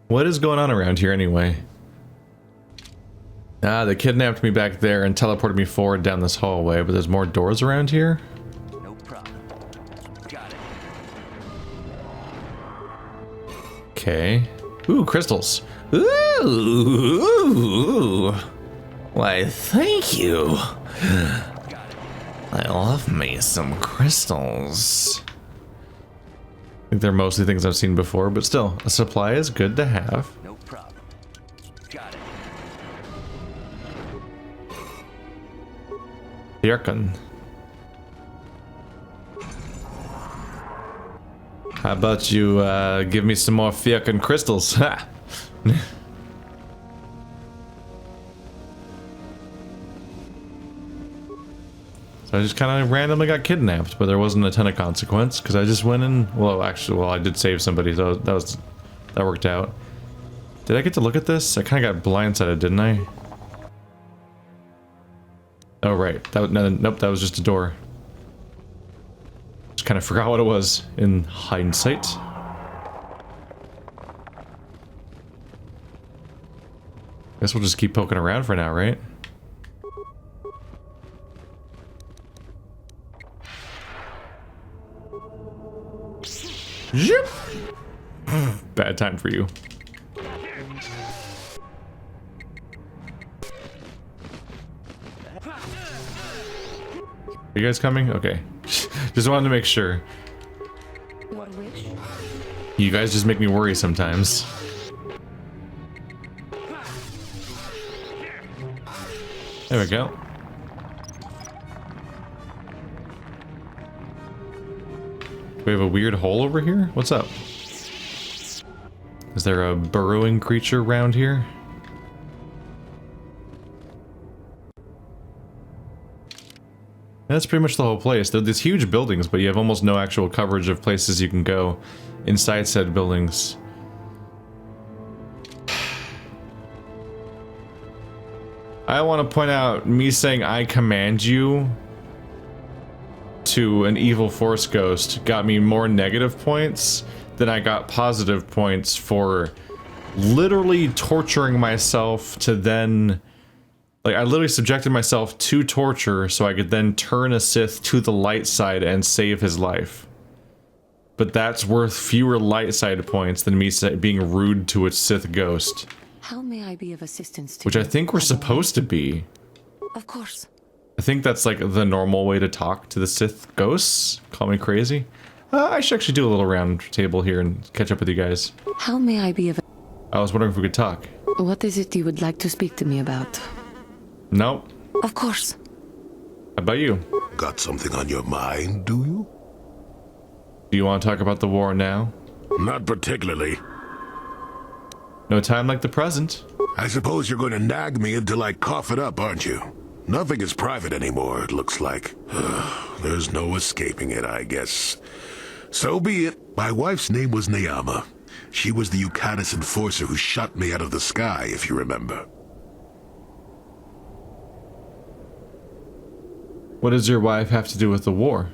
What is going on around here anyway? Ah, they kidnapped me back there and teleported me forward down this hallway, but there's more doors around here? No problem. Got it. Okay. Ooh, crystals. Ooh. Why, thank you. Got it. I love me some crystals. I think they're mostly things I've seen before, but still, a supply is good to have. No problem. Got it. Yarkun. How about you give me some more Firkan crystals? Ha! So I just kind of randomly got kidnapped, but there wasn't a ton of consequence because I just went in. Well, actually, I did save somebody, so that worked out. Did I get to look at this? I kind of got blindsided, didn't I? Oh right, nope, that was just a door. Just kind of forgot what it was in hindsight. Guess we'll just keep poking around for now, right? Yep. Bad time for you. Are you guys coming? Okay. Just wanted to make sure. What wish? You guys just make me worry sometimes. There we go. We have a weird hole over here? What's up? Is there a burrowing creature around here? That's pretty much the whole place. They're these huge buildings, but you have almost no actual coverage of places you can go inside said buildings. I want to point out, me saying I command you to an evil force ghost got me more negative points than I got positive points for literally torturing myself to then... Like, I literally subjected myself to torture so I could then turn a Sith to the light side and save his life. But that's worth fewer light side points than me being rude to a Sith ghost. How may I be of assistance to Which you? I think we're supposed to be. Of course. I think that's like the normal way to talk to the Sith ghosts. Call me crazy. I should actually do a little round table here and catch up with you guys. How may I be of... I was wondering if we could talk. What is it you would like to speak to me about? Nope. Of course. How about you? Got something on your mind, do you? Do you want to talk about the war now? Not particularly. No time like the present. I suppose you're going to nag me until I cough it up, aren't you? Nothing is private anymore, it looks like. There's no escaping it, I guess. So be it. My wife's name was Neyama. She was the Yukatis enforcer who shot me out of the sky, if you remember. What does your wife have to do with the war?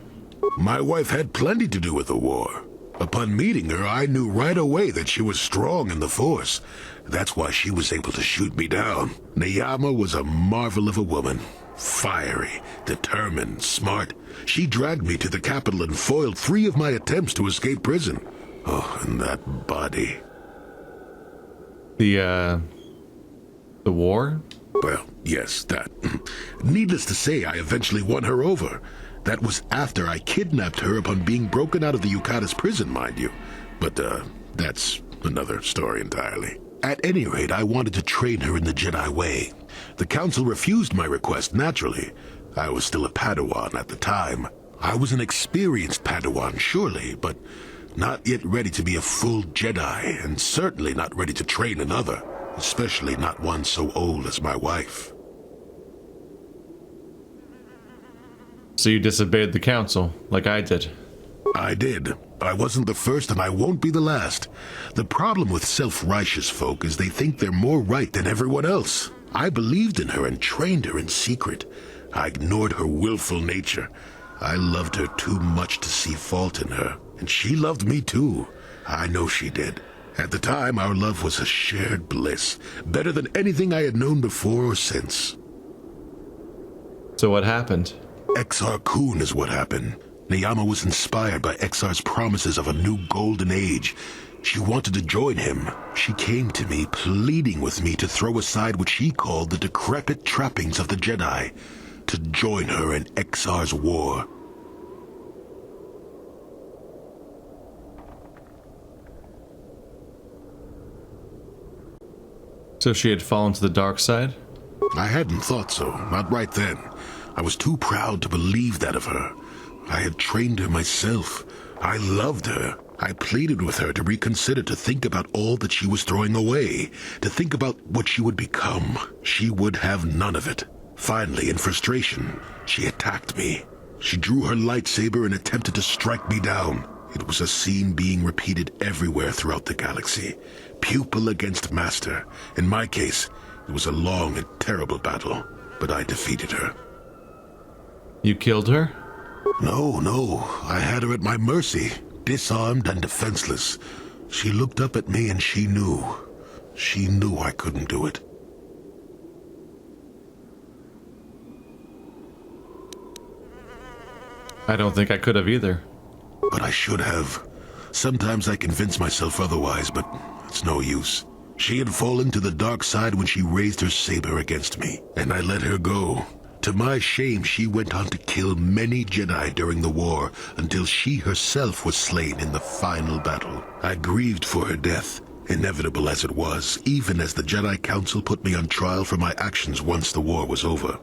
My wife had plenty to do with the war. Upon meeting her, I knew right away that she was strong in the Force. That's why she was able to shoot me down. Neyama was a marvel of a woman. Fiery, determined, smart. She dragged me to the capital and foiled 3 of my attempts to escape prison. Oh, and that body. The war? Well, yes, that. Needless to say, I eventually won her over. That was after I kidnapped her upon being broken out of the Yukatis prison, mind you. But, that's another story entirely. At any rate, I wanted to train her in the Jedi way. The Council refused my request, naturally. I was still a Padawan at the time. I was an experienced Padawan, surely, but not yet ready to be a full Jedi, and certainly not ready to train another, especially not one so old as my wife. So you disobeyed the council, like I did. I did. I wasn't the first and I won't be the last. The problem with self-righteous folk is they think they're more right than everyone else. I believed in her and trained her in secret. I ignored her willful nature. I loved her too much to see fault in her. And she loved me too. I know she did. At the time, our love was a shared bliss, better than anything I had known before or since. So what happened? Exar Kun is what happened. Neyama was inspired by Exar's promises of a new golden age. She wanted to join him. She came to me, pleading with me to throw aside what she called the decrepit trappings of the Jedi, to join her in Exar's war. So she had fallen to the dark side? I hadn't thought so, not right then. I was too proud to believe that of her. I had trained her myself. I loved her. I pleaded with her to reconsider, to think about all that she was throwing away, to think about what she would become. She would have none of it. Finally, in frustration, she attacked me. She drew her lightsaber and attempted to strike me down. It was a scene being repeated everywhere throughout the galaxy. Pupil against master. In my case, it was a long and terrible battle, but I defeated her. You killed her? No. I had her at my mercy, disarmed and defenseless. She looked up at me and she knew. She knew I couldn't do it. I don't think I could have either. But I should have. Sometimes I convince myself otherwise, but it's no use. She had fallen to the dark side when she raised her saber against me, and I let her go. To my shame, she went on to kill many Jedi during the war, until she herself was slain in the final battle. I grieved for her death, inevitable as it was, even as the Jedi Council put me on trial for my actions once the war was over.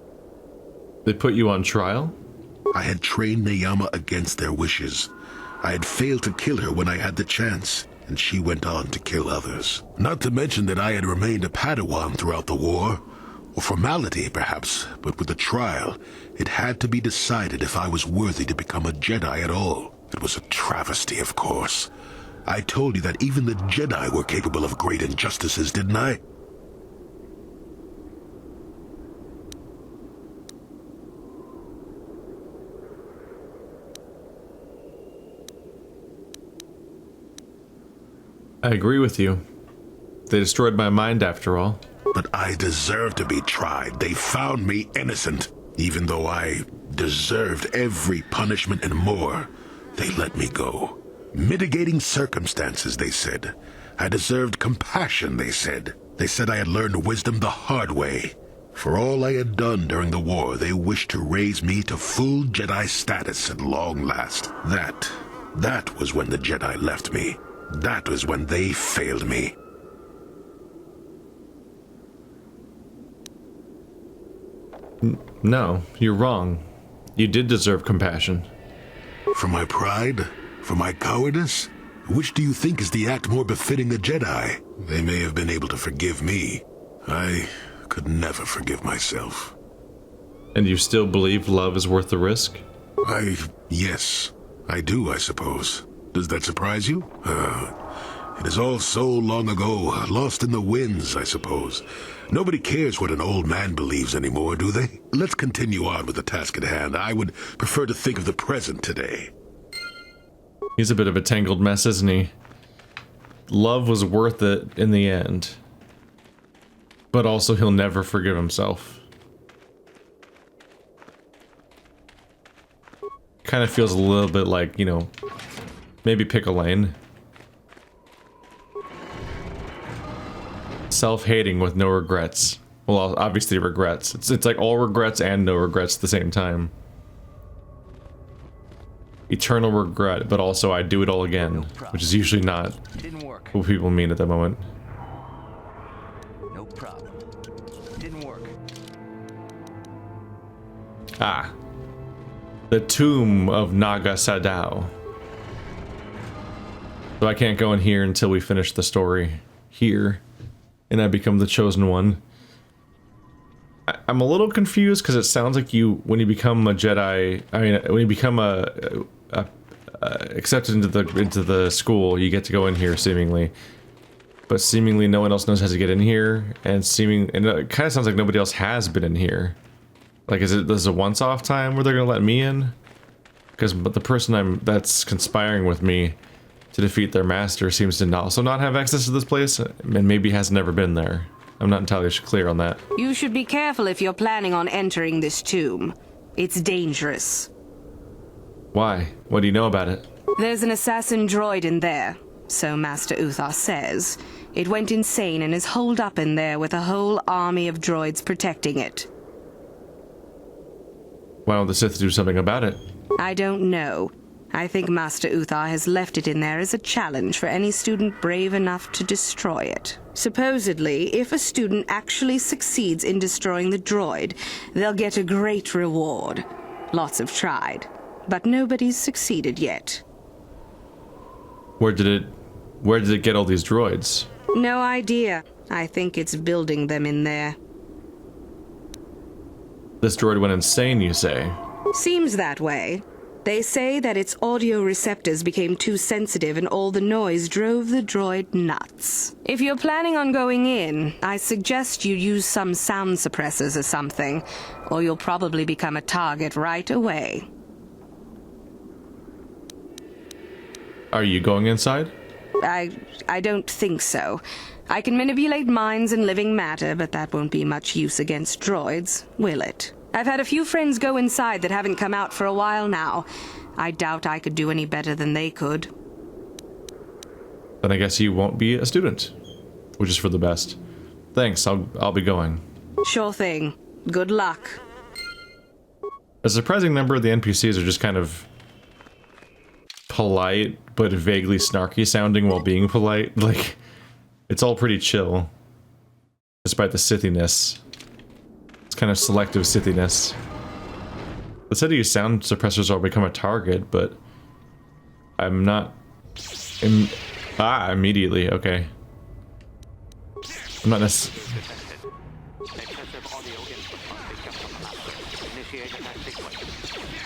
They put you on trial? I had trained Neyama against their wishes. I had failed to kill her when I had the chance, and she went on to kill others. Not to mention that I had remained a Padawan throughout the war. Or formality, perhaps, but with the trial, it had to be decided if I was worthy to become a Jedi at all. It was a travesty, of course. I told you that even the Jedi were capable of great injustices, didn't I? I agree with you. They destroyed my mind after all. But I deserved to be tried. They found me innocent. Even though I deserved every punishment and more, they let me go. Mitigating circumstances, they said. I deserved compassion, they said. They said I had learned wisdom the hard way. For all I had done during the war, they wished to raise me to full Jedi status at long last. That was when the Jedi left me. That was when they failed me. No, you're wrong. You did deserve compassion. For my pride? For my cowardice? Which do you think is the act more befitting a Jedi? They may have been able to forgive me. I could never forgive myself. And you still believe love is worth the risk? Yes, I do, I suppose. Does that surprise you? It is all so long ago, lost in the winds, I suppose. Nobody cares what an old man believes anymore, do they? Let's continue on with the task at hand. I would prefer to think of the present today. He's a bit of a tangled mess, isn't he? Love was worth it in the end. But also he'll never forgive himself. Kind of feels a little bit like, you know, maybe pick a lane. Self-hating with no regrets. Well, obviously regrets. It's like all regrets and no regrets at the same time. Eternal regret, but also I do it all again, which is usually not Didn't work. what people mean at the moment. No problem. Didn't work. Ah. The tomb of Naga Sadao. So I can't go in here until we finish the story here, and I become the chosen one. I'm a little confused because it sounds like when you become a Jedi, when you become accepted into the school, you get to go in here seemingly, but seemingly no one else knows how to get in here, and it kind of sounds like nobody else has been in here. Like, this is a once-off time where they're gonna let me in? Because the person that's conspiring with me to defeat their master seems to also not have access to this place, and maybe has never been there. I'm not entirely clear on that. You should be careful if you're planning on entering this tomb. It's dangerous. Why? What do you know about it? There's an assassin droid in there, so Master Uthar says. It went insane and is holed up in there with a whole army of droids protecting it. Why don't the Sith do something about it? I don't know. I think Master Uthar has left it in there as a challenge for any student brave enough to destroy it. Supposedly, if a student actually succeeds in destroying the droid, they'll get a great reward. Lots have tried, but nobody's succeeded yet. Where did it get all these droids? No idea. I think it's building them in there. This droid went insane, you say? Seems that way. They say that its audio receptors became too sensitive and all the noise drove the droid nuts. If you're planning on going in, I suggest you use some sound suppressors or something, or you'll probably become a target right away. Are you going inside? I don't think so. I can manipulate minds and living matter, but that won't be much use against droids, will it? I've had a few friends go inside that haven't come out for a while now. I doubt I could do any better than they could. Then I guess you won't be a student, which is for the best. Thanks, I'll be going. Sure thing. Good luck. A surprising number of the NPCs are just kind of polite, but vaguely snarky sounding while being polite. Like, it's all pretty chill, despite the Sithiness. It's kind of selective Sithiness. It said to use sound suppressors or become a target, but I'm not... immediately, okay. I'm not necessarily...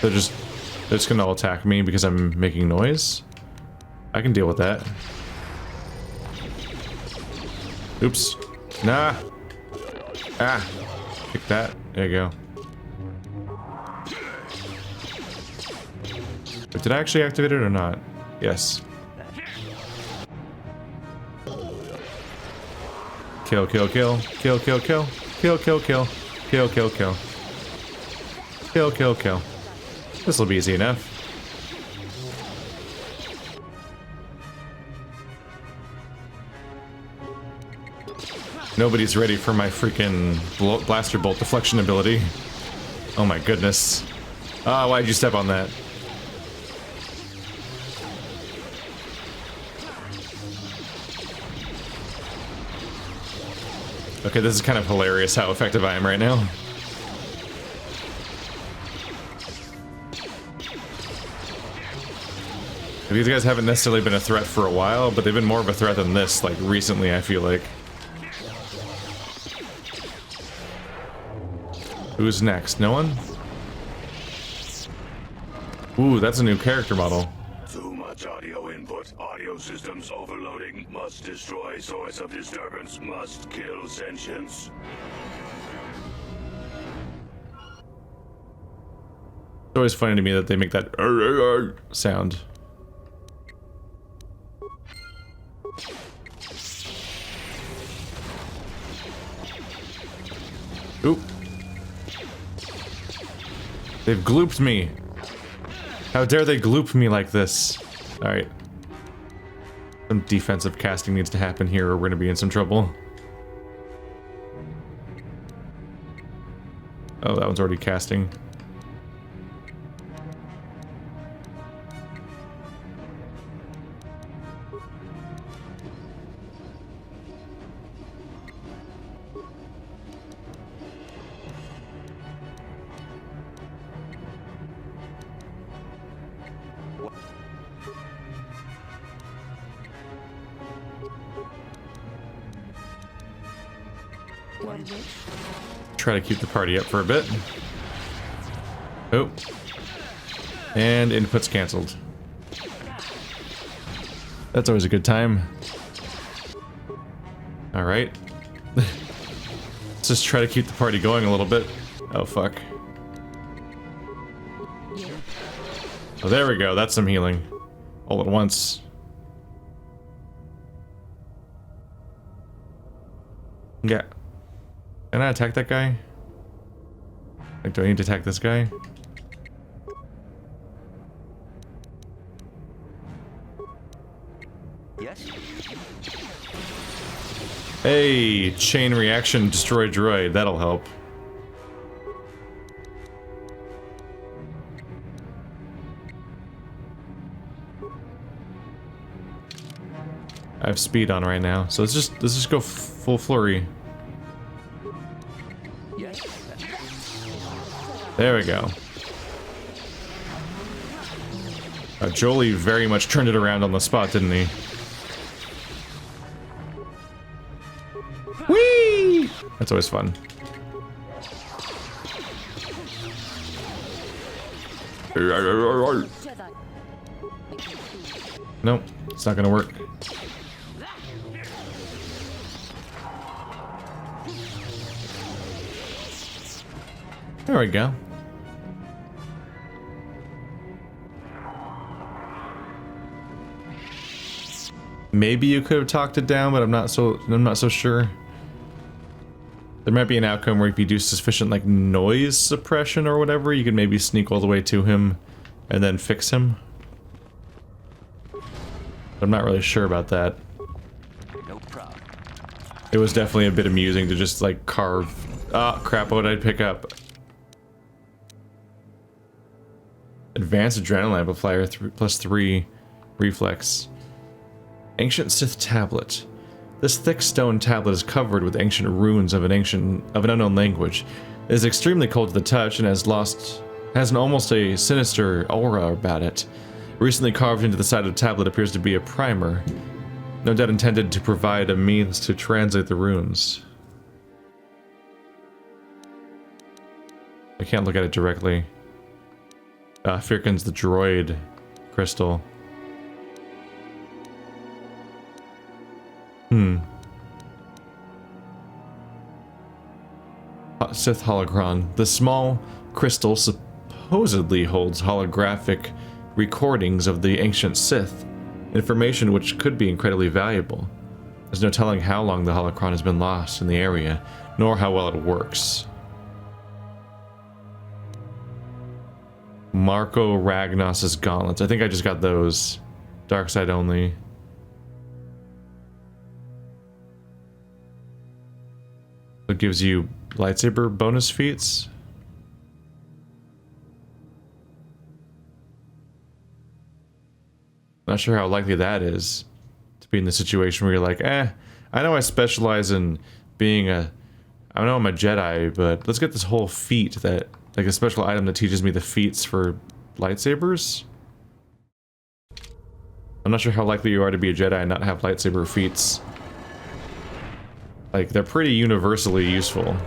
They're just gonna all attack me because I'm making noise? I can deal with that. Oops. Nah. Ah. Pick that. There you go. But did I actually activate it or not? Yes. Kill, kill, kill. Kill, kill, kill. Kill, kill, kill. Kill, kill, kill. Kill, kill, kill. This'll be easy enough. Nobody's ready for my freaking blaster bolt deflection ability. Oh my goodness. Ah, why'd you step on that? Okay, this is kind of hilarious how effective I am right now. These guys haven't necessarily been a threat for a while, but they've been more of a threat than this, like, recently, I feel like. Who's next? No one? Ooh, that's a new character model. Too much audio input. Audio systems overloading. Must destroy source of disturbance. Must kill sentience. It's always funny to me that they make that sound. Oop. They've glooped me. How dare they gloop me like this? Alright. Some defensive casting needs to happen here or we're gonna be in some trouble. Oh, that one's already casting. Try to keep the party up for a bit. Oh. And input's cancelled. That's always a good time. Alright. Let's just try to keep the party going a little bit. Oh, fuck. Oh, there we go. That's some healing. All at once. Yeah. Can I attack that guy? Like, do I need to attack this guy? Yes? Hey, chain reaction, destroy droid. That'll help. I have speed on right now, so let's just go full flurry. Yes? There we go. Jolie very much turned it around on the spot, didn't he? Whee! That's always fun. Nope, it's not gonna work. There we go. Maybe you could have talked it down, but I'm not so sure. There might be an outcome where if you do sufficient like noise suppression or whatever, you could maybe sneak all the way to him and then fix him. I'm not really sure about that. No problem. It was definitely a bit amusing to just like carve. Ah, crap, what did I pick up? Advanced adrenaline amplifier +3 reflex. Ancient Sith tablet. This thick stone tablet is covered with ancient runes of an unknown language. It is extremely cold to the touch and has an almost a sinister aura about it. Recently carved into the side of the tablet appears to be a primer, no doubt intended to provide a means to translate the runes. I can't look at it directly. Firkin's the droid crystal. Sith holocron. The small crystal supposedly holds holographic recordings of the ancient Sith, information which could be incredibly valuable. There's no telling how long the holocron has been lost in the area, nor how well it works. Marco Ragnos's gauntlets. I think I just got those. Dark side only. It gives you lightsaber bonus feats. Not sure how likely that is to be in the situation where you're like, I know I specialize in being I know I'm a Jedi, but let's get this whole feat that, like a special item that teaches me the feats for lightsabers. I'm not sure how likely you are to be a Jedi and not have lightsaber feats. Like, they're pretty universally useful.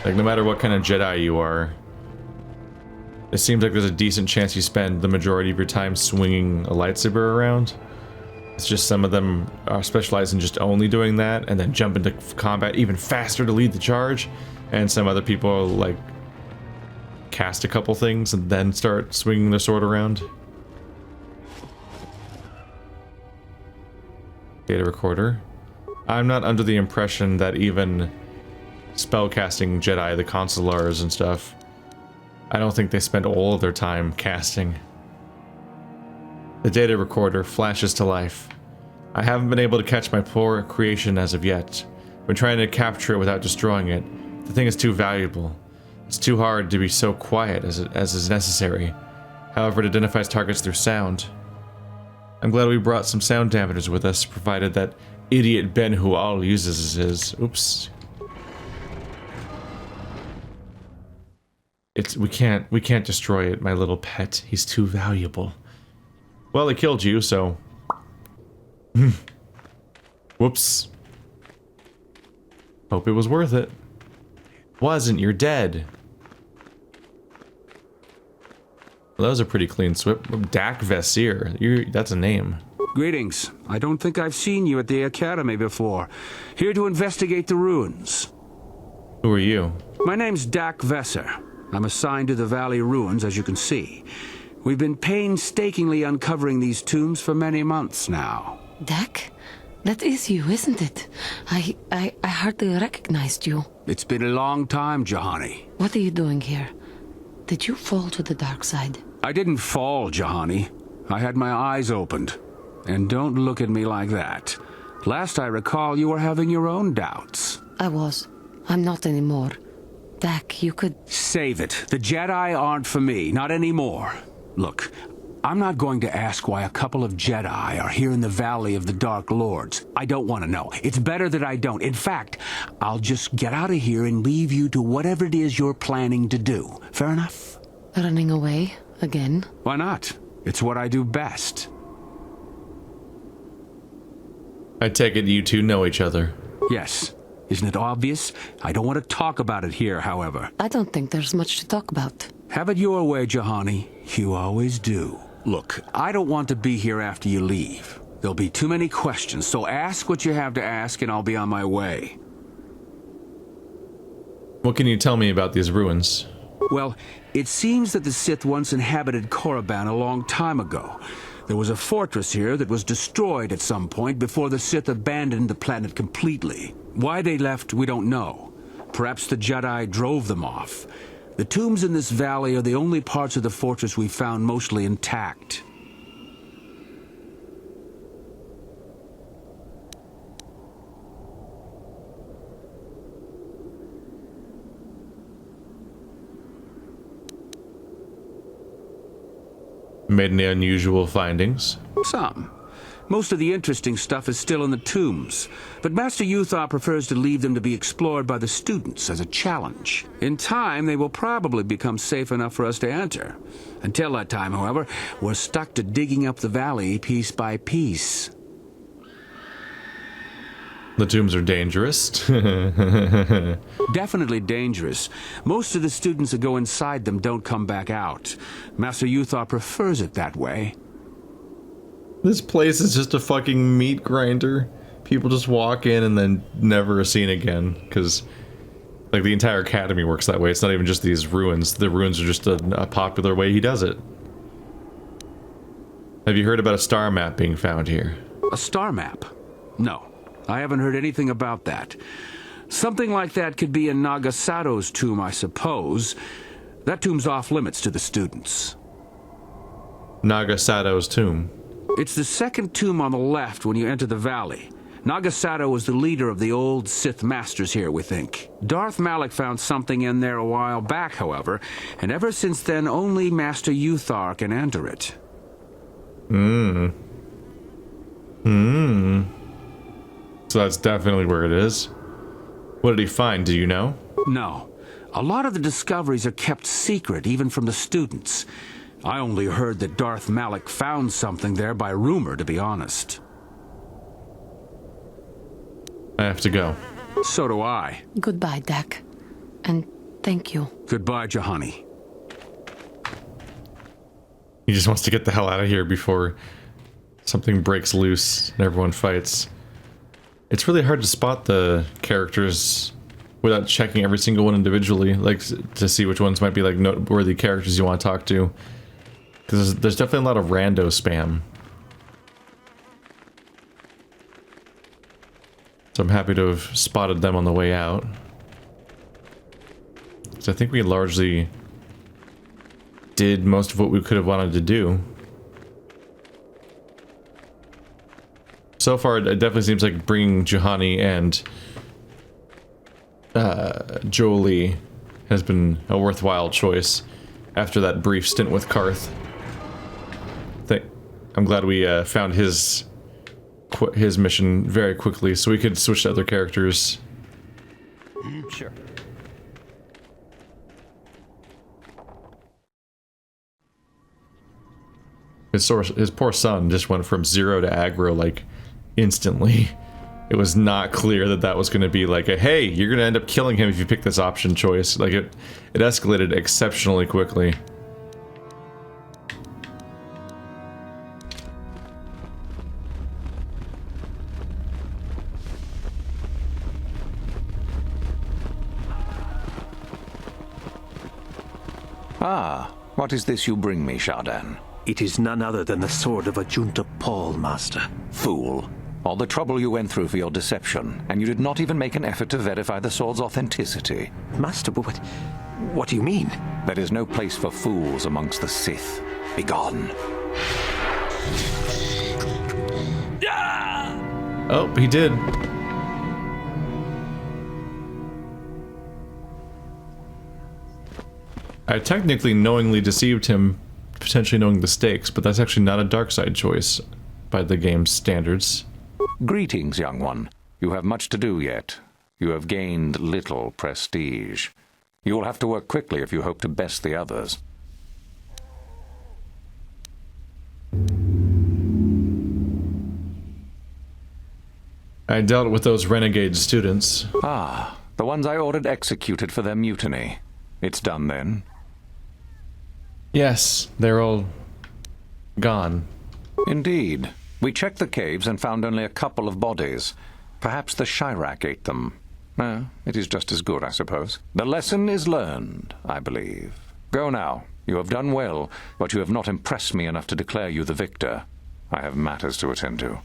Like, no matter what kind of Jedi you are, it seems like there's a decent chance you spend the majority of your time swinging a lightsaber around. It's just some of them are specialized in just only doing that, and then jump into combat even faster to lead the charge, and some other people like cast a couple things and then start swinging their sword around. Data recorder. I'm not under the impression that even spellcasting Jedi, the consulars and stuff, I don't think they spend all of their time casting. The data recorder flashes to life. I haven't been able to catch my poor creation as of yet. Been trying to capture it without destroying it. The thing is too valuable. It's too hard to be so quiet as is necessary. However, it identifies targets through sound. I'm glad we brought some sound dampeners with us, provided that idiot Ben who all uses his. Oops. We can't destroy it, my little pet. He's too valuable. Well, he killed you, so. Whoops. Hope it was worth it. Wasn't, you're dead. Well, that was a pretty clean swip. Dak Vesir. That's a name. Greetings. I don't think I've seen you at the Academy before. Here to investigate the ruins. Who are you? My name's Dak Vesser. I'm assigned to the Valley Ruins, as you can see. We've been painstakingly uncovering these tombs for many months now. Dak? That is you, isn't it? I hardly recognized you. It's been a long time, Juhani. What are you doing here? Did you fall to the dark side? I didn't fall, Juhani. I had my eyes opened. And don't look at me like that. Last I recall, you were having your own doubts. I was. I'm not anymore. Dak, you could... Save it. The Jedi aren't for me, not anymore. Look, I'm not going to ask why a couple of Jedi are here in the Valley of the Dark Lords. I don't want to know. It's better that I don't. In fact, I'll just get out of here and leave you to whatever it is you're planning to do. Fair enough? Running away? Again? Why not? It's what I do best. I take it you two know each other. Yes. Isn't it obvious? I don't want to talk about it here, however. I don't think there's much to talk about. Have it your way, Juhani. You always do. Look, I don't want to be here after you leave. There'll be too many questions, so ask what you have to ask and I'll be on my way. What can you tell me about these ruins? Well, it seems that the Sith once inhabited Korriban a long time ago. There was a fortress here that was destroyed at some point before the Sith abandoned the planet completely. Why they left, we don't know. Perhaps the Jedi drove them off. The tombs in this valley are the only parts of the fortress we found mostly intact. Made any unusual findings? Some. Most of the interesting stuff is still in the tombs, but Master Yuthar prefers to leave them to be explored by the students as a challenge. In time, they will probably become safe enough for us to enter. Until that time, however, we're stuck to digging up the valley piece by piece. The tombs are dangerous. Definitely dangerous. Most of the students that go inside them don't come back out. Master Yuthar prefers it that way. This place is just a fucking meat grinder. People just walk in and then never are seen again. Because, like, the entire academy works that way. It's not even just these ruins. The ruins are just a popular way he does it. Have you heard about a star map being found here? A star map? No. I haven't heard anything about that. Something like that could be in Nagasato's tomb, I suppose. That tomb's off limits to the students. Nagasato's tomb? It's the second tomb on the left when you enter the valley. Nagasato was the leader of the old Sith masters here, we think. Darth Malak found something in there a while back, however, and ever since then only Master Yuthar can enter it. So that's definitely where it is. What did he find, do you know? No. A lot of the discoveries are kept secret, even from the students. I only heard that Darth Malak found something there by rumor, to be honest. I have to go. So do I. Goodbye, Dak. And thank you. Goodbye, Juhani. He just wants to get the hell out of here before something breaks loose and everyone fights. It's really hard to spot the characters without checking every single one individually, like to see which ones might be like noteworthy characters you want to talk to. Because there's definitely a lot of rando spam. So I'm happy to have spotted them on the way out. So I think we largely did most of what we could have wanted to do. So far, it definitely seems like bringing Juhani and Jolie has been a worthwhile choice after that brief stint with Karth. I'm glad we found his mission very quickly, so we could switch to other characters. Sure. His poor son just went from 0 to aggro like instantly. It was not clear that that was going to be like a, hey, you're going to end up killing him if you pick this option choice. Like it escalated exceptionally quickly. Ah, what is this you bring me, Shardan? It is none other than the sword of Ajunta Paul, Master. Fool. All the trouble you went through for your deception, and you did not even make an effort to verify the sword's authenticity. Master, but what do you mean? There is no place for fools amongst the Sith. Begone. Oh, he did. I technically knowingly deceived him, potentially knowing the stakes, but that's actually not a dark side choice by the game's standards. Greetings, young one. You have much to do yet. You have gained little prestige. You will have to work quickly if you hope to best the others. I dealt with those renegade students. Ah, the ones I ordered executed for their mutiny. It's done then? Yes, they're all gone. Indeed. We checked the caves and found only a couple of bodies. Perhaps the Kashyyyk ate them. It is just as good, I suppose. The lesson is learned, I believe. Go now. You have done well, but you have not impressed me enough to declare you the victor. I have matters to attend to.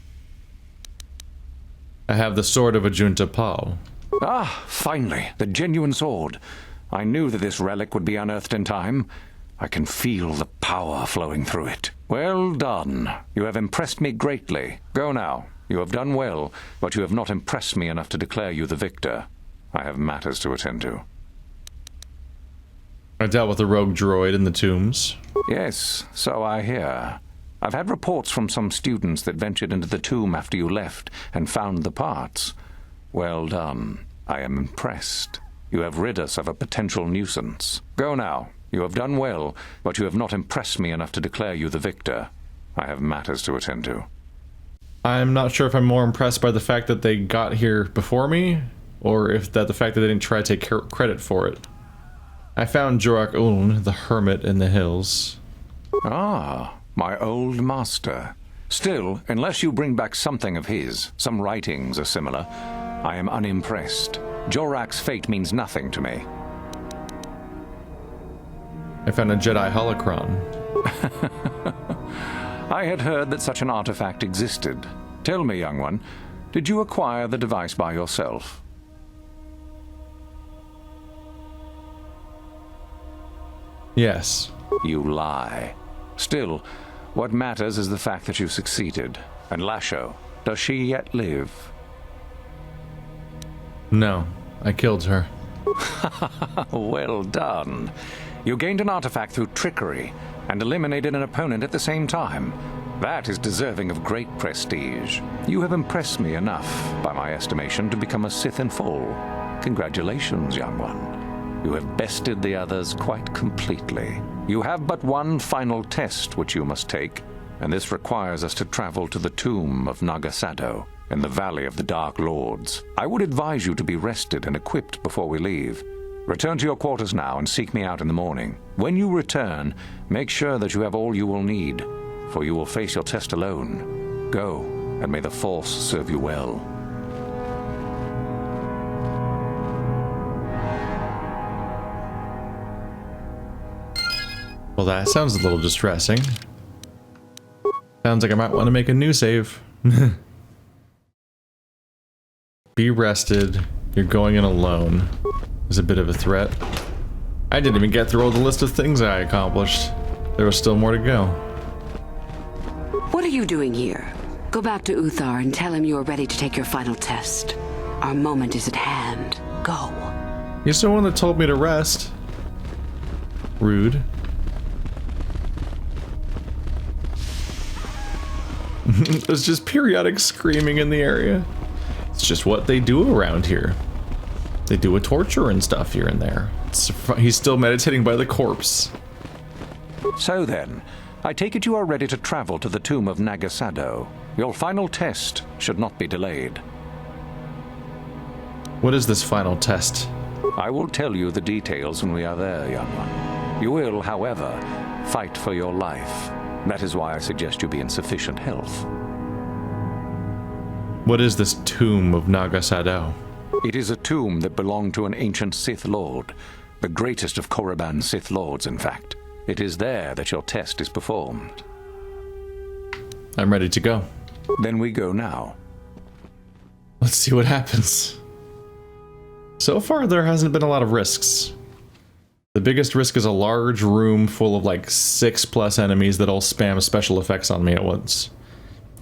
I have the sword of a Junta Pal. Ah, finally, the genuine sword. I knew that this relic would be unearthed in time. I can feel the power flowing through it. Well done. You have impressed me greatly. Go now. You have done well, but you have not impressed me enough to declare you the victor. I have matters to attend to. I dealt with a rogue droid in the tombs. Yes, so I hear. I've had reports from some students that ventured into the tomb after you left and found the parts. Well done. I am impressed. You have rid us of a potential nuisance. Go now. You have done well, but you have not impressed me enough to declare you the victor. I have matters to attend to. I'm not sure if I'm more impressed by the fact that they got here before me, or if that the fact that they didn't try to take credit for it. I found Jorak Uln, the hermit in the hills. Ah, my old master. Still, unless you bring back something of his, some writings or similar, I am unimpressed. Jorak's fate means nothing to me. I found a Jedi holocron. I had heard that such an artifact existed. Tell me, young one, did you acquire the device by yourself? Yes. You lie. Still, what matters is the fact that you succeeded. And Lasho, does she yet live? No, I killed her. Well done. You gained an artifact through trickery and eliminated an opponent at the same time. That is deserving of great prestige. You have impressed me enough, by my estimation, to become a Sith in full. Congratulations, young one. You have bested the others quite completely. You have but one final test which you must take, and this requires us to travel to the tomb of Nagasado in the Valley of the Dark Lords. I would advise you to be rested and equipped before we leave. Return to your quarters now and seek me out in the morning. When you return, make sure that you have all you will need, for you will face your test alone. Go, and may the Force serve you well. Well, that sounds a little distressing. Sounds like I might want to make a new save. Be rested. You're going in alone. Is a bit of a threat. I didn't even get through all the list of things I accomplished. There was still more to go. What are you doing here? Go back to Uthar and tell him you are ready to take your final test. Our moment is at hand. Go. You're the one that told me to rest. Rude. There's just periodic screaming in the area. It's just what they do around here. They do a torture and stuff here and there. He's still meditating by the corpse. So then, I take it you are ready to travel to the tomb of Nagasado. Your final test should not be delayed. What is this final test? I will tell you the details when we are there, young one. You will, however, fight for your life. That is why I suggest you be in sufficient health. What is this tomb of Nagasado? It is a tomb that belonged to an ancient Sith Lord. The greatest of Korriban's Sith Lords, in fact. It is there that your test is performed. I'm ready to go. Then we go now. Let's see what happens. So far, there hasn't been a lot of risks. The biggest risk is a large room full of like 6+ enemies that all spam special effects on me at once.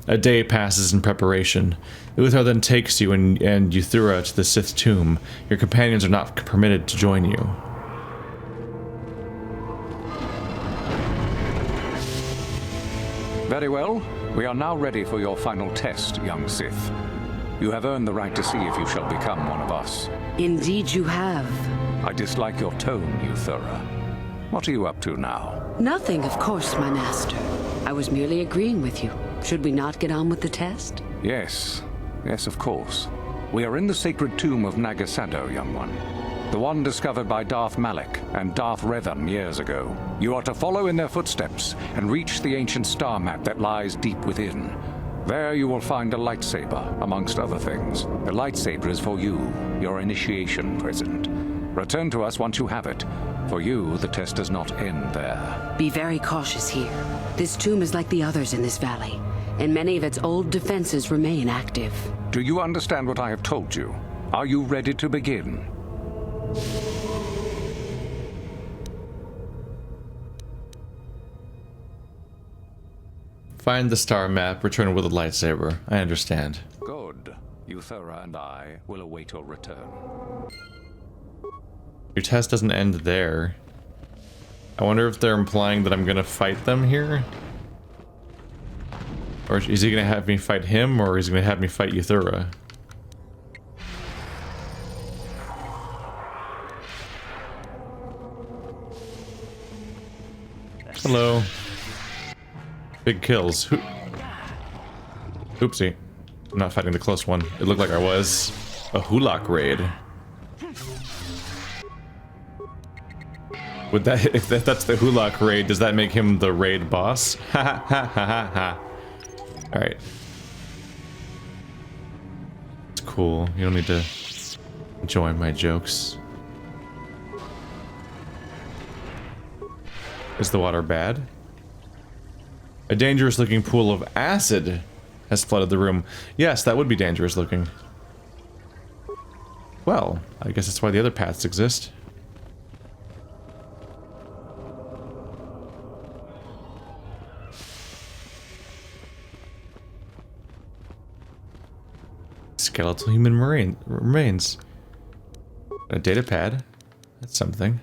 A day passes in preparation. Uthar then takes you and Euthura to the Sith tomb. Your companions are not permitted to join you. Very well. We are now ready for your final test, young Sith. You have earned the right to see if you shall become one of us. Indeed you have. I dislike your tone, Euthura. What are you up to now? Nothing, of course, my master. I was merely agreeing with you. Should we not get on with the test? Yes. Yes, of course. We are in the sacred tomb of Nagasado, young one. The one discovered by Darth Malak and Darth Revan years ago. You are to follow in their footsteps and reach the ancient star map that lies deep within. There you will find a lightsaber, amongst other things. The lightsaber is for you, your initiation present. Return to us once you have it. For you, the test does not end there. Be very cautious here. This tomb is like the others in this valley, and many of its old defenses remain active. Do you understand what I have told you? Are you ready to begin? Find the star map, return with a lightsaber. I understand. Good. Euthura and I will await your return. Your test doesn't end there. I wonder if they're implying that I'm gonna fight them here? Or is he gonna have me fight him, or is he gonna have me fight Euthura? Hello. Big kills. Oopsie. I'm not fighting the close one. It looked like I was. A Hulak raid. Would that, if that's the Hulak raid, does that make him the raid boss? Ha ha ha ha ha. Alright. It's cool. You don't need to join my jokes. Is the water bad? A dangerous looking pool of acid has flooded the room. Yes, that would be dangerous looking. Well, I guess that's why the other paths exist. Skeletal human remains. A data pad. That's something.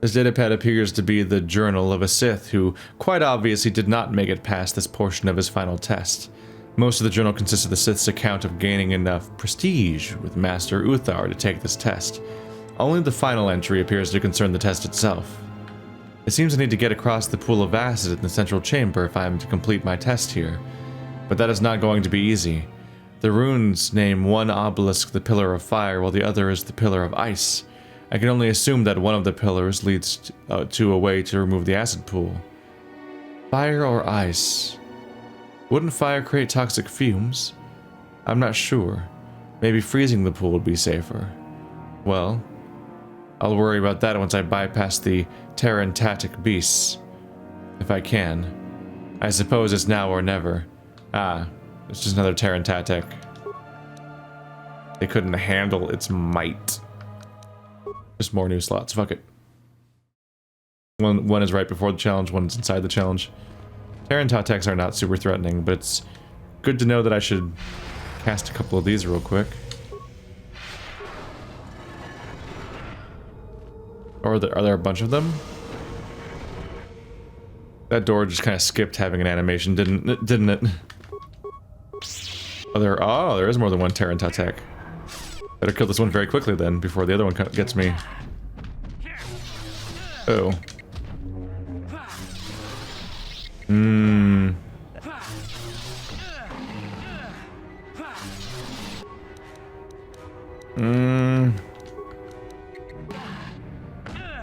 This datapad appears to be the journal of a Sith who, quite obviously, did not make it past this portion of his final test. Most of the journal consists of the Sith's account of gaining enough prestige with Master Uthar to take this test. Only the final entry appears to concern the test itself. It seems I need to get across the pool of acid in the central chamber if I am to complete my test here. But that is not going to be easy. The runes name one obelisk the Pillar of Fire, while the other is the Pillar of Ice. I can only assume that one of the pillars leads to a way to remove the acid pool. Fire or ice? Wouldn't fire create toxic fumes? I'm not sure. Maybe freezing the pool would be safer. Well, I'll worry about that once I bypass the Terrantatic beasts. If I can. I suppose it's now or never. Ah, it's just another Terrantatic. They couldn't handle its might. Just more new slots, fuck it. One is right before the challenge, one's inside the challenge. Terrantateks are not super threatening, but it's good to know that I should cast a couple of these real quick. Or are there a bunch of them? That door just kind of skipped having an animation, didn't it? Oh, there is more than one Terrantatek. Better kill this one very quickly then, before the other one gets me. Oh.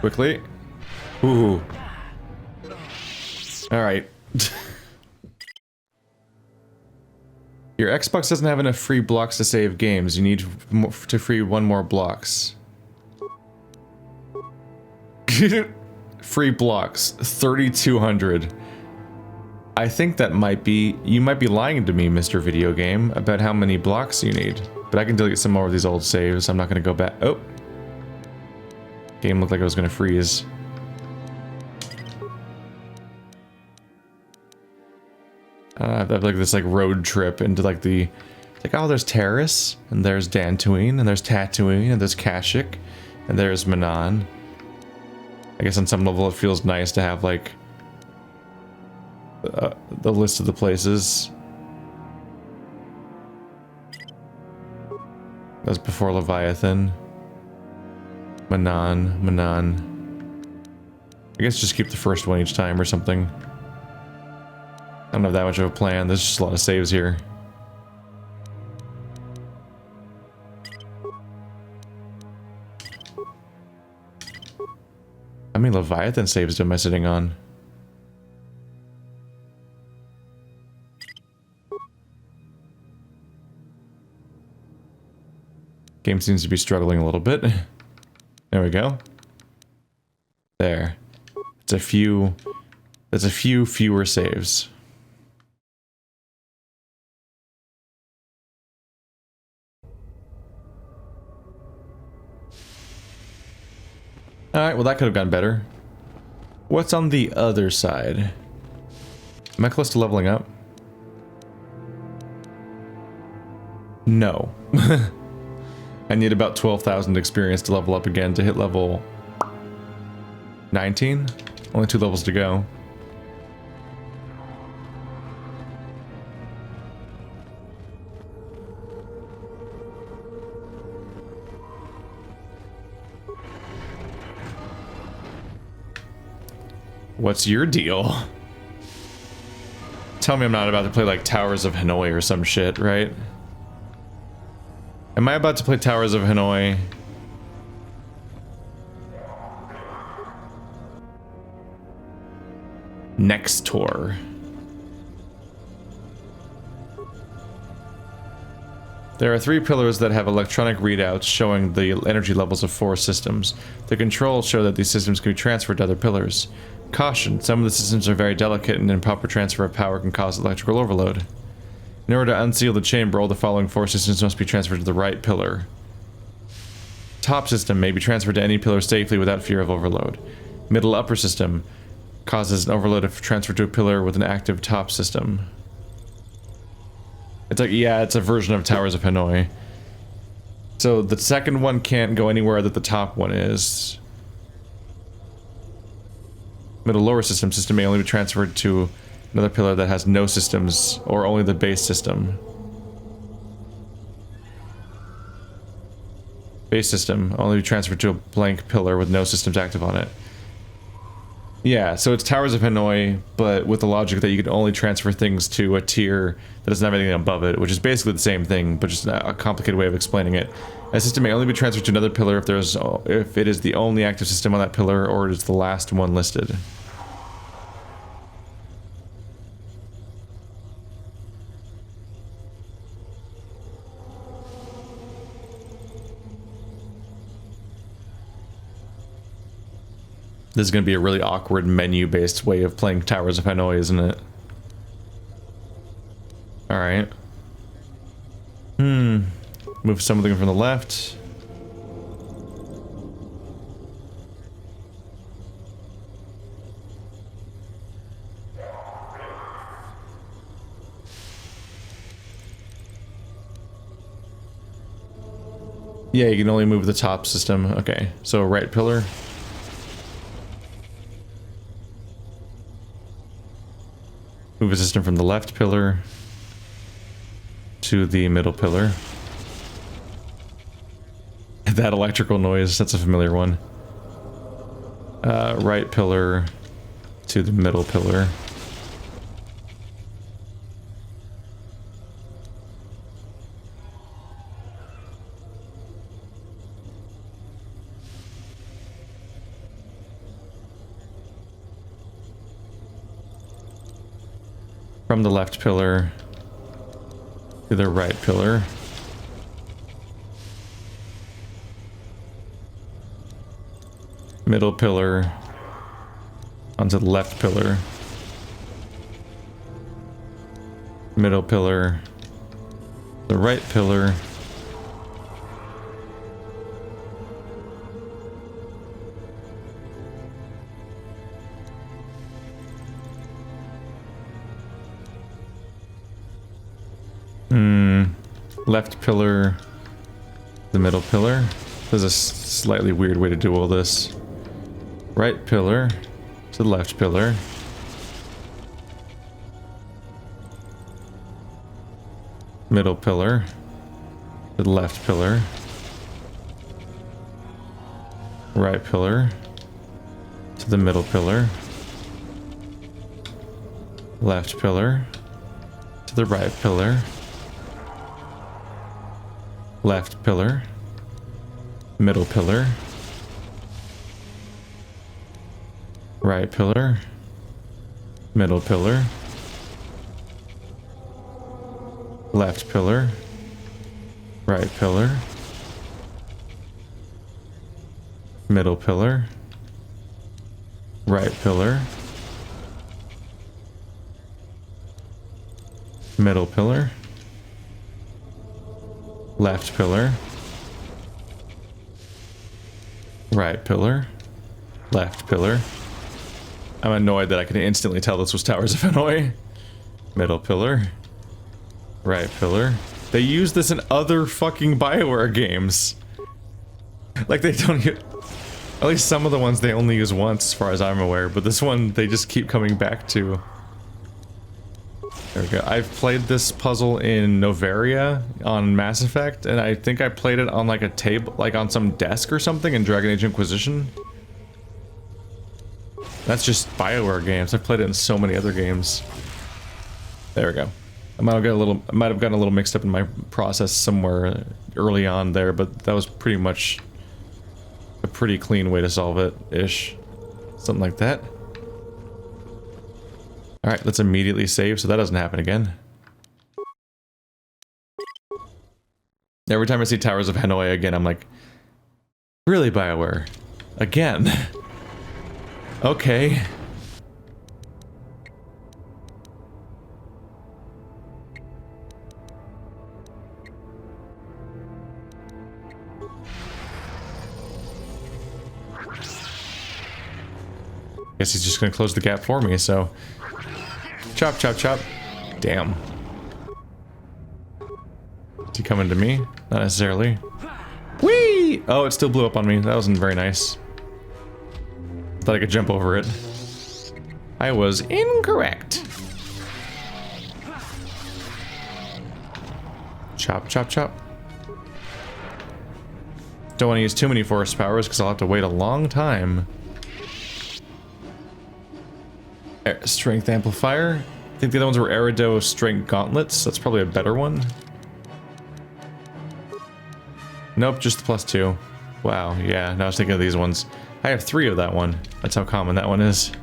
Quickly. Ooh. Alright. Your Xbox doesn't have enough free blocks to save games. You need to free one more blocks. Free blocks. 3,200. I think that might be, you might be lying to me, Mr. Video Game, about how many blocks you need. But I can delete some more of these old saves. I'm not gonna go back. Oh. Game looked like it was gonna freeze. I have like this like road trip into like the, like, oh, there's Terrace, and there's Dantooine, and there's Tatooine, and there's Kashyyyk, and there's Manan. I guess on some level it feels nice to have like the list of the places. That's before Leviathan. Manan. I guess just keep the first one each time or something. I don't have that much of a plan. There's just a lot of saves here. How many Leviathan saves am I sitting on? Game seems to be struggling a little bit. There we go. There. It's a few... That's a few fewer saves. Alright, well that could have gone better. What's on the other side? Am I close to leveling up? No. I need about 12,000 experience to level up again to hit level 19. Only 2 levels to go. What's your deal? Tell me I'm not about to play like Towers of Hanoi or some shit, right? Am I about to play Towers of Hanoi? Next tour. There are 3 pillars that have electronic readouts showing the energy levels of 4 systems. The controls show that these systems can be transferred to other pillars. Caution, some of the systems are very delicate and improper transfer of power can cause electrical overload. In order to unseal the chamber, all the following 4 systems must be transferred to the right pillar. Top system may be transferred to any pillar safely without fear of overload. Middle upper system causes an overload if transferred to a pillar with an active top system. It's like, yeah, it's a version of Towers of Hanoi. So the second one can't go anywhere that the top one is. Middle lower system may only be transferred to another pillar that has no systems or only the base system. Base system only be transferred to a blank pillar with no systems active on it. Yeah, so it's Towers of Hanoi, but with the logic that you can only transfer things to a tier that doesn't have anything above it, which is basically the same thing, but just a complicated way of explaining it. A system may only be transferred to another pillar if it is the only active system on that pillar or it is the last one listed. This is going to be a really awkward menu-based way of playing Towers of Hanoi, isn't it? Alright. Move something from the left. Yeah, you can only move the top system. Okay, so right pillar. Move a system from the left pillar to the middle pillar. That electrical noise, that's a familiar one. Right pillar to the middle pillar. From the left pillar to the right pillar. Middle pillar onto the left pillar. Middle pillar. The right pillar. Left pillar, the middle pillar. There's a slightly weird way to do all this. Right pillar to the left pillar. Middle pillar to the left pillar. Right pillar to the middle pillar. Left pillar to the right pillar. Left pillar, middle pillar, right pillar, middle pillar, left pillar, right pillar, middle pillar, right pillar, middle pillar, left pillar, right pillar, left pillar. I'm annoyed that I can instantly tell this was Towers of Hanoi. Middle pillar, right pillar. They use this in other fucking BioWare games. Like they don't use, at least some of the ones they only use once as far as I'm aware, but this one they just keep coming back to. There we go. I've played this puzzle in Noveria on Mass Effect, and I think I played it on like a table, like on some desk or something in Dragon Age Inquisition. That's just BioWare games. I've played it in so many other games. There we go. I might have gotten a little mixed up in my process somewhere early on there, but that was pretty much a pretty clean way to solve it, ish. Something like that. Alright, let's immediately save so that doesn't happen again. Every time I see Towers of Hanoi again, I'm like, really, BioWare? Again? Okay. Guess he's just gonna close the gap for me, so... Chop, chop, chop. Damn. Is he coming to me? Not necessarily. Whee! Oh, it still blew up on me. That wasn't very nice. Thought I could jump over it. I was incorrect. Chop, chop, chop. Don't want to use too many force powers because I'll have to wait a long time. Strength amplifier. I think the other ones were Erido strength gauntlets. That's probably a better one. Nope, just the +2. Wow, yeah, now I was thinking of these ones. I have 3 of that one. That's how common that one is.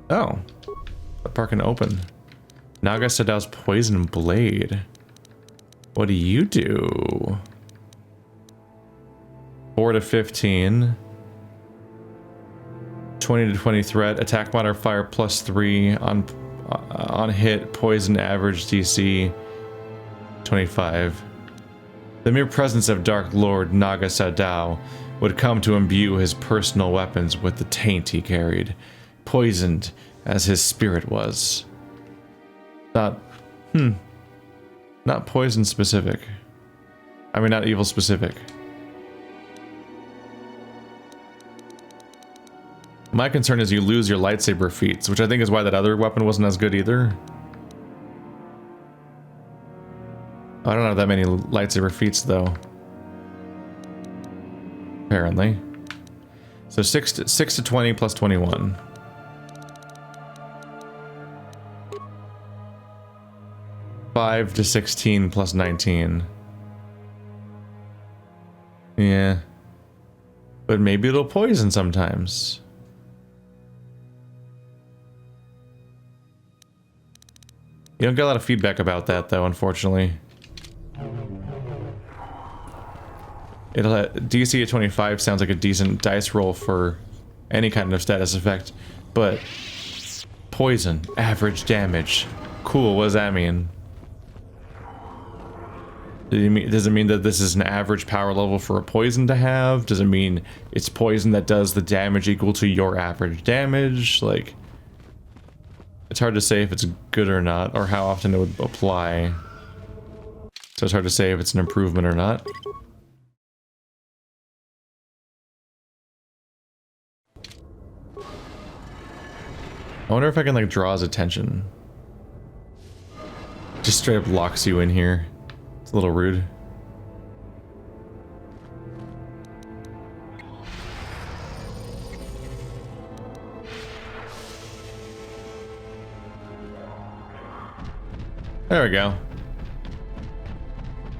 Oh. The park can open. Naga Sadow's poison blade. What do you do? 4 to 15. 20 to 20 threat, attack modifier +3 on hit, poison average DC 25. The mere presence of Dark Lord Naga Sadow would come to imbue his personal weapons with the taint he carried, poisoned as his spirit was. Not poison specific. I mean, not evil specific. My concern is you lose your lightsaber feats, which I think is why that other weapon wasn't as good either. I don't have that many lightsaber feats though. Apparently. So 6 to 20 plus 21. $5 to 16 plus 19. Yeah. But maybe it'll poison sometimes. You don't get a lot of feedback about that, though, unfortunately. DC at 25 sounds like a decent dice roll for any kind of status effect, but Poison, average damage. Cool, what does that mean? Does it mean that this is an average power level for a poison to have? Does it mean it's poison that does the damage equal to your average damage? Like, it's hard to say if it's good or not, or how often it would apply. So it's hard to say if it's an improvement or not. I wonder if I can, like, draw his attention. Just straight up locks you in here. It's a little rude. There we go.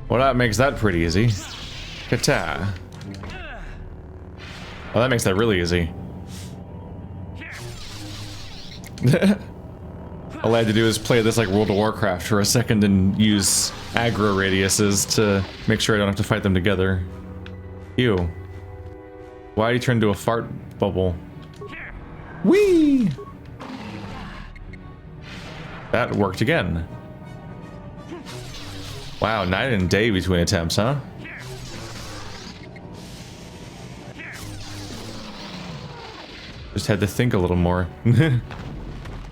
Well, that makes that pretty easy. Kata. Well, that makes that really easy. All I had to do is play this like World of Warcraft for a second and use aggro radiuses to make sure I don't have to fight them together. Ew. Why did he turn into a fart bubble? Whee! That worked again. Wow, night and day between attempts, huh? Just had to think a little more.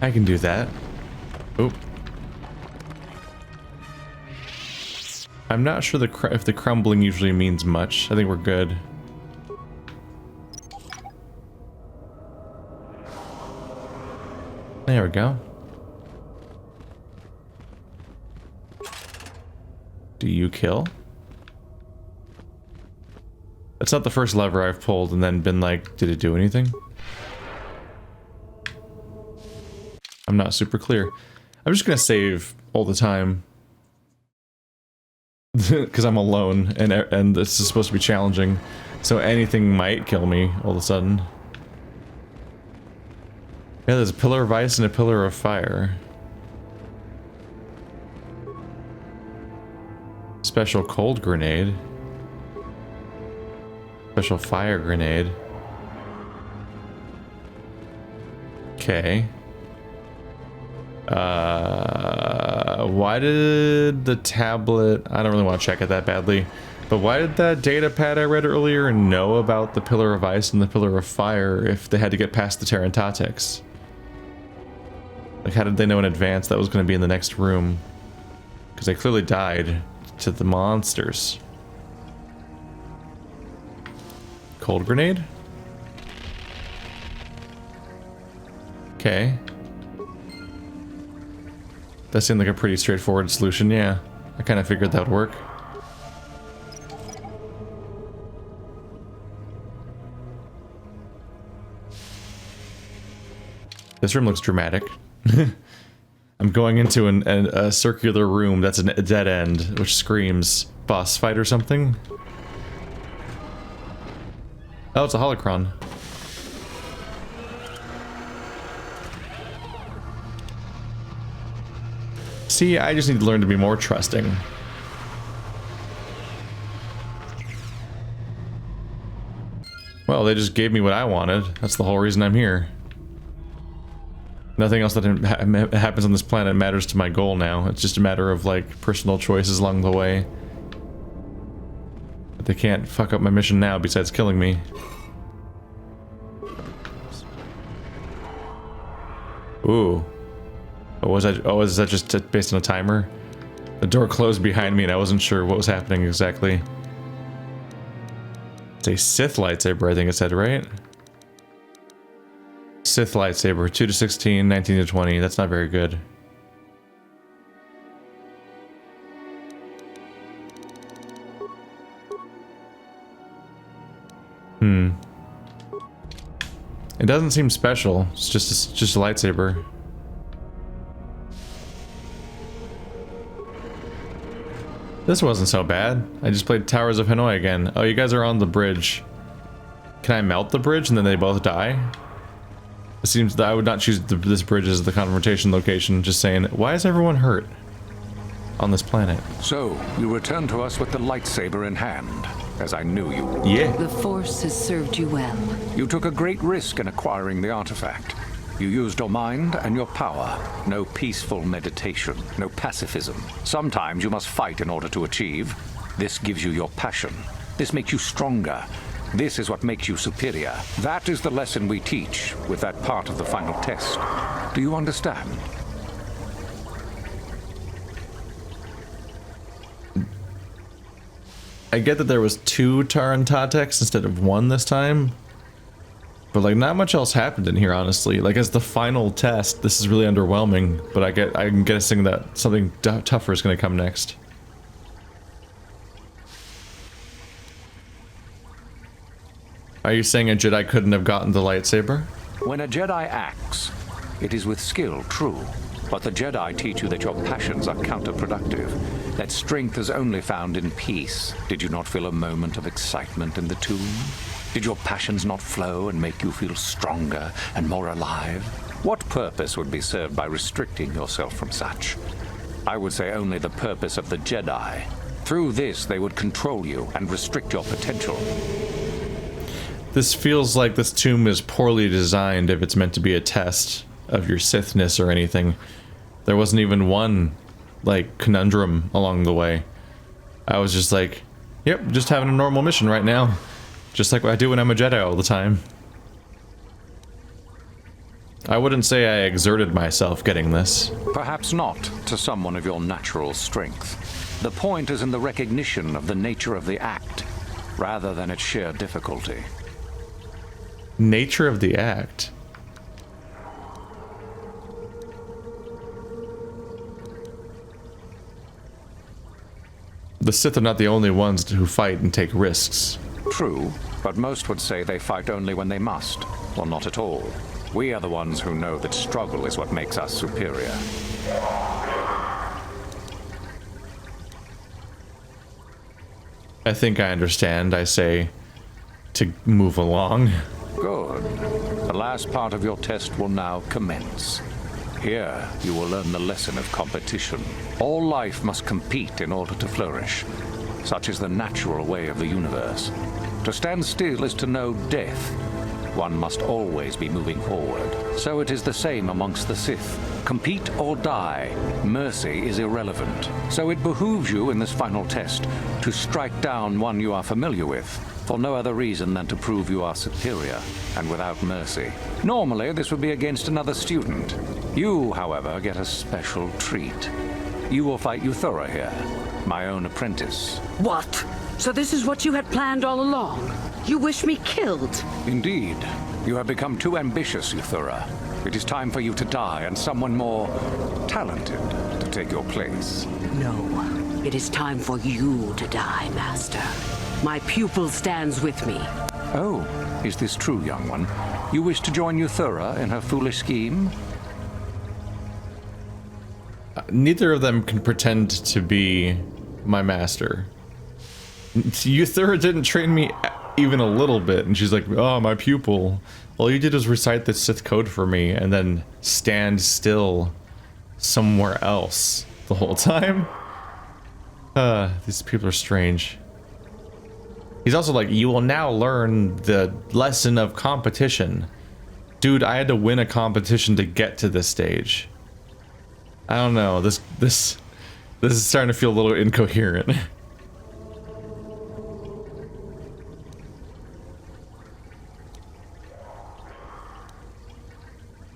I can do that. Oop. I'm not sure if the crumbling usually means much. I think we're good. There we go. Do you kill? That's not the first lever I've pulled and then been like, did it do anything? I'm not super clear. I'm just gonna save all the time. Because I'm alone and this is supposed to be challenging. So anything might kill me all of a sudden. Yeah, there's a pillar of ice and a pillar of fire. Special cold grenade. Special fire grenade. Okay. Why did the tablet... I don't really want to check it that badly. But why did that data pad I read earlier know about the pillar of ice and the pillar of fire if they had to get past the Tatooine? Like, how did they know in advance that was going to be in the next room? Because they clearly died to the monsters. Cold grenade? Okay. That seemed like a pretty straightforward solution, yeah. I kind of figured that would work. This room looks dramatic. I'm going into a circular room that's a dead end, which screams boss fight or something. Oh, it's a holocron. See, I just need to learn to be more trusting. Well, they just gave me what I wanted. That's the whole reason I'm here. Nothing else that happens on this planet matters to my goal now. It's just a matter of, like, personal choices along the way. But they can't fuck up my mission now besides killing me. Ooh. Oh, is that just based on a timer? The door closed behind me and I wasn't sure what was happening exactly. It's a Sith lightsaber, I think it said, right? Sith lightsaber, 2 to 16, 19 to 20. That's not very good. It doesn't seem special. It's just a lightsaber. This wasn't so bad. I just played Towers of Hanoi again. Oh, you guys are on the bridge. Can I melt the bridge and then they both die? It seems that I would not choose this bridge as the confrontation location, just saying, why is everyone hurt on this planet? So, you return to us with the lightsaber in hand, as I knew you would. Yeah. The Force has served you well. You took a great risk in acquiring the artifact. You used your mind and your power. No peaceful meditation, no pacifism. Sometimes you must fight in order to achieve. This gives you your passion. This makes you stronger. This is what makes you superior. That is the lesson we teach with that part of the final test. Do you understand? I get that there was 2 Taran Tateks instead of 1 this time. But like not much else happened in here, honestly. Like as the final test, this is really underwhelming, but I'm guessing that something tougher is going to come next. Are you saying a Jedi couldn't have gotten the lightsaber? When a Jedi acts, it is with skill, true. But the Jedi teach you that your passions are counterproductive, that strength is only found in peace. Did you not feel a moment of excitement in the tomb? Did your passions not flow and make you feel stronger and more alive? What purpose would be served by restricting yourself from such? I would say only the purpose of the Jedi. Through this, they would control you and restrict your potential. This feels like this tomb is poorly designed if it's meant to be a test of your Sithness or anything. There wasn't even one, like, conundrum along the way. I was just like, yep, just having a normal mission right now. Just like what I do when I'm a Jedi all the time. I wouldn't say I exerted myself getting this. Perhaps not to someone of your natural strength. The point is in the recognition of the nature of the act, rather than its sheer difficulty. Nature of the act. The Sith are not the only ones who fight and take risks. True, but most would say they fight only when they must, or not at all. We are the ones who know that struggle is what makes us superior. I think I understand, I say, to move along. Good. The last part of your test will now commence. Here, you will learn the lesson of competition. All life must compete in order to flourish. Such is the natural way of the universe. To stand still is to know death. One must always be moving forward. So it is the same amongst the Sith. Compete or die. Mercy is irrelevant. So it behooves you in this final test to strike down one you are familiar with, for no other reason than to prove you are superior and without mercy. Normally, this would be against another student. You, however, get a special treat. You will fight Yuthura here, my own apprentice. What? So this is what you had planned all along? You wish me killed? Indeed. You have become too ambitious, Yuthura. It is time for you to die and someone more talented to take your place. No. It is time for you to die, Master. My pupil stands with me. Oh, is this true, young one? You wish to join Yuthura in her foolish scheme? Neither of them can pretend to be my master. Yuthura didn't train me even a little bit, and she's like, oh, my pupil. All you did was recite the Sith code for me and then stand still somewhere else the whole time. These people are strange. He's also like, you will now learn the lesson of competition. Dude, I had to win a competition to get to this stage. I don't know, this is starting to feel a little incoherent.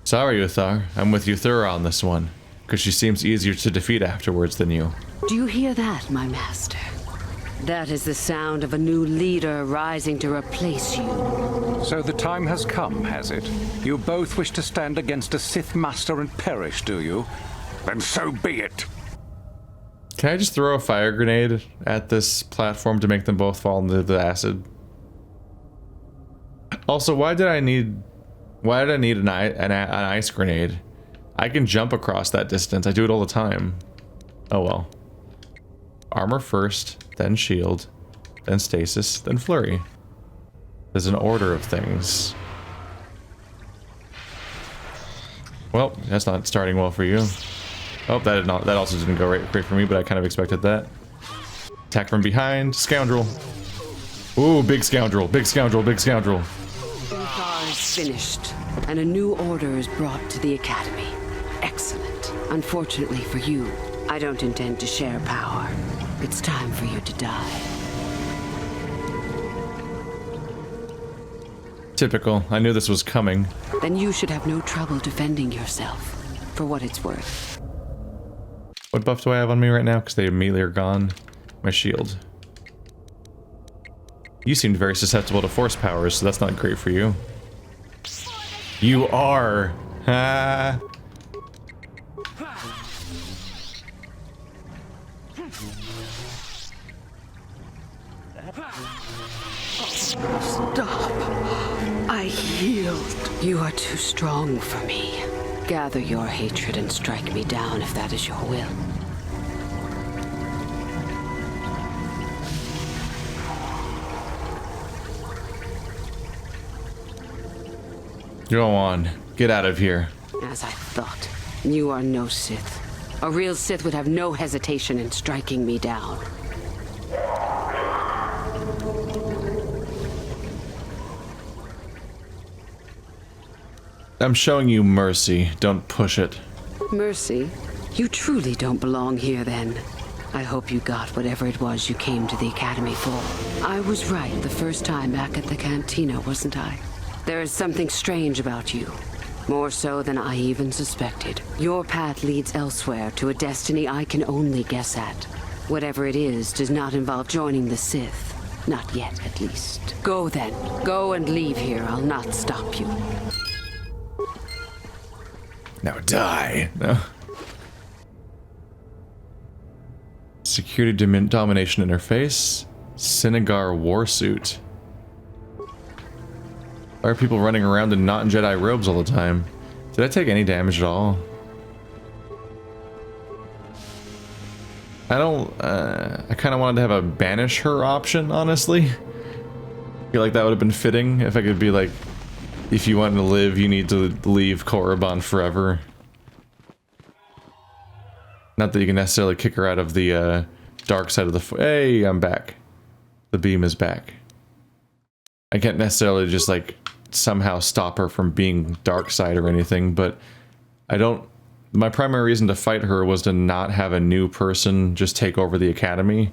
Sorry, Uthar. I'm with Yuthura on this one, because she seems easier to defeat afterwards than you. Do you hear that, my master? That is the sound of a new leader rising to replace you. So the time has come, has it? You both wish to stand against a Sith master and perish, do you? Then so be it. Can I just throw a fire grenade at this platform to make them both fall into the acid? Also, why did I need an ice grenade? I can jump across that distance. I do it all the time. Oh well. Armor first, then shield, then stasis, then flurry. There's an order of things. Well, that's not starting well for you. Oh, that also didn't go great for me, but I kind of expected that. Attack from behind, scoundrel. Ooh, big scoundrel, big scoundrel, big scoundrel. Uthar is finished. and a new order is brought to the Academy. Excellent. Unfortunately for you, I don't intend to share power. It's time for you to die. Typical. I knew this was coming. Then you should have no trouble defending yourself, for what it's worth. What buff do I have on me right now? Because they immediately are gone. My shield. You seemed very susceptible to force powers, so that's not great for you. You are! Ha! Stop. I yield. You are too strong for me. Gather your hatred and strike me down if that is your will. Go on. Get out of here. As I thought, you are no Sith. A real Sith would have no hesitation in striking me down. I'm showing you mercy. Don't push it. Mercy? You truly don't belong here then. I hope you got whatever it was you came to the Academy for. I was right the first time back at the cantina, wasn't I? There is something strange about you. More so than I even suspected. Your path leads elsewhere to a destiny I can only guess at. Whatever it is does not involve joining the Sith. Not yet, at least. Go then. Go and leave here. I'll not stop you. Now die. No. Security domination interface. Synagar warsuit. Why are people running around in not in Jedi robes all the time? Did I take any damage at all? I don't, I kind of wanted to have a banish her option, honestly. I feel like that would have been fitting if I could be like, if you want to live, you need to leave Korriban forever. Not that you can necessarily kick her out of the dark side of the hey, I'm back. The beam is back. I can't necessarily just like somehow stop her from being dark side or anything, but I don't... My primary reason to fight her was to not have a new person just take over the Academy.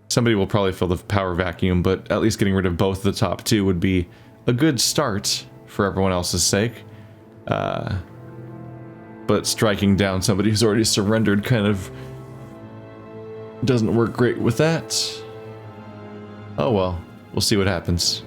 Somebody will probably fill the power vacuum, but at least getting rid of both of the top two would be a good start for everyone else's sake. But striking down somebody who's already surrendered kind of doesn't work great with that. Oh well, we'll see what happens.